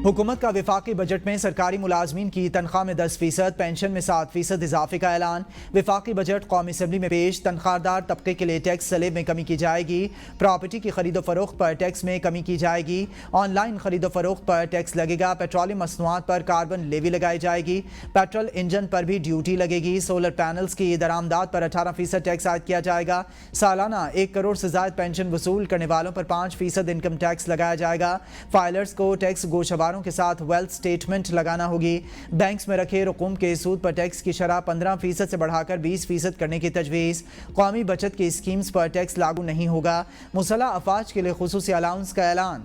हुकूमत का वफाकी बजट में सरकारी मुलाजमीन की तनख्वाह में 10%, पेंशन में 7% इजाफे का ऐलान। वफाकी बजट कौमी असम्बली में पेश। तनख्वाहदार तबके के लिए टैक्स स्लेब में कमी की जाएगी। प्रॉपर्टी की खरीदो फरोख्त पर टैक्स में कमी की जाएगी। ऑनलाइन खरीदो फरोख्त पर टैक्स लगेगा। पेट्रोलियम मसनूआत पर कार्बन लेवी लगाई जाएगी। पेट्रोल इंजन पर भी ड्यूटी लगेगी। सोलर पैनल्स की दरामदात पर 18% टैक्स आयद किया जाएगा। सालाना 1 करोड़ से ज्यादा पेंशन वसूल करने वालों पर 5% इनकम टैक्स लगाया जाएगा। फाइलर्स को टैक्स गोशवारों के साथ वेल्थ स्टेटमेंट लगाना होगी। बैंक्स में रखे रकूम के सूद पर टैक्स की शरह 15% से बढ़ाकर 20% करने की तजवीज़। कौमी बचत की स्कीम्स पर टैक्स लागू नहीं होगा। मुसल्लह अफवाज के लिए खुसूसी अलाउंस का ऐलान।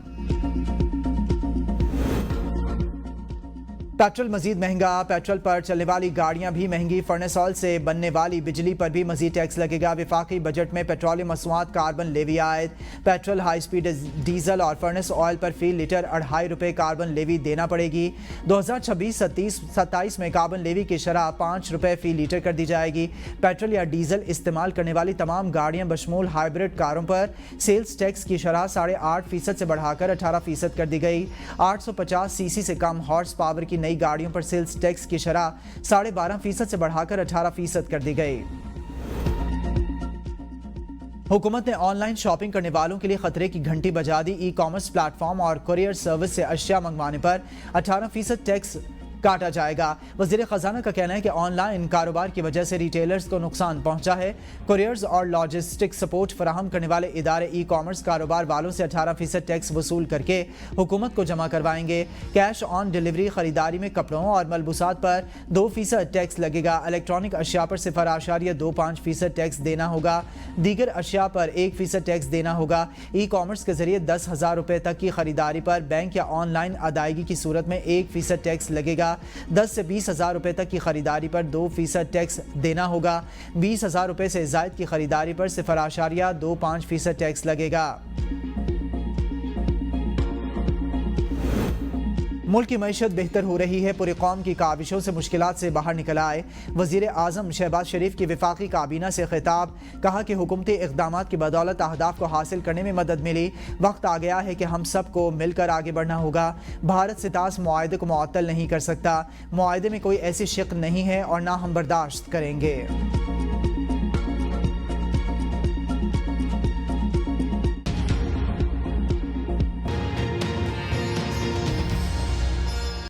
पेट्रोल मजीद महंगा। पेट्रोल पर चलने वाली गाड़ियां भी महंगी। फर्नेस ऑयल से बनने वाली बिजली पर भी मजीद टैक्स लगेगा। वफाकी बजट में पेट्रोलियम मसनूआत कार्बन लेवी आयद। पेट्रोल, हाई स्पीड डीजल और फर्नेस ऑयल पर फी लीटर 2.5 रुपये कार्बन लेवी देना पड़ेगी। 2026-27 में कार्बन लेवी की शरह 5 रुपये फी लीटर कर दी जाएगी। पेट्रोल या डीजल इस्तेमाल करने वाली तमाम गाड़ियां बशमूल हाइब्रिड कारों पर सेल्स टैक्स की शरह 8.5% से बढ़ाकर 18% कर दी गई। 850 सीसी से कम हॉर्स पावर की गाड़ियों पर सेल्स टैक्स की शरह 12.5% से बढ़ाकर 18% कर दी गई। हुकूमत ने ऑनलाइन शॉपिंग करने वालों के लिए खतरे की घंटी बजा दी। ई कॉमर्स प्लेटफॉर्म और कुरियर सर्विस से अशिया मंगवाने पर 18% टैक्स काटा जाएगा। वज़ीर ख़जाना का कहना है कि ऑनलाइन कारोबार की वजह से रिटेलर्स को नुकसान पहुंचा है। कुरियर्स और लॉजिस्टिक सपोर्ट फराहम करने वाले इदारे ई कॉमर्स कारोबार वालों से 18% टैक्स वसूल करके हुकूमत को जमा करवाएंगे। कैश ऑन डिलीवरी खरीदारी में कपड़ों और मलबूसात पर 2% टैक्स लगेगा। इलेक्ट्रॉनिक अशिया पर 0.25% टैक्स देना होगा। दीगर अशिया पर 1% टैक्स देना होगा। ई कॉमर्स के जरिए 10,000 रुपये तक की खरीदारी पर बैंक या ऑनलाइन अदायगी की सूरत में 1% टैक्स लगेगा। 10 से 20,000 रुपए तक की खरीदारी पर 2% टैक्स देना होगा। 20,000 रुपए से ज़ायद की खरीदारी पर 0.25% टैक्स लगेगा। मुल्क की मईशत बेहतर हो रही है। पूरी कौम की काविशों से मुश्किलात से बाहर निकल आए। वज़ीर आज़म शहबाज शरीफ की वफाकी काबीना से खिताब। कहा कि हुकूमती इक़दामात की बदौलत अहदाफ को हासिल करने में मदद मिली। वक्त आ गया है कि हम सबको मिलकर आगे बढ़ना होगा। भारत से तास मुआहदे को मुअत्तल नहीं कर सकता। मुआहदे में कोई ऐसी शिक नहीं है और ना हम बर्दाश्त करेंगे।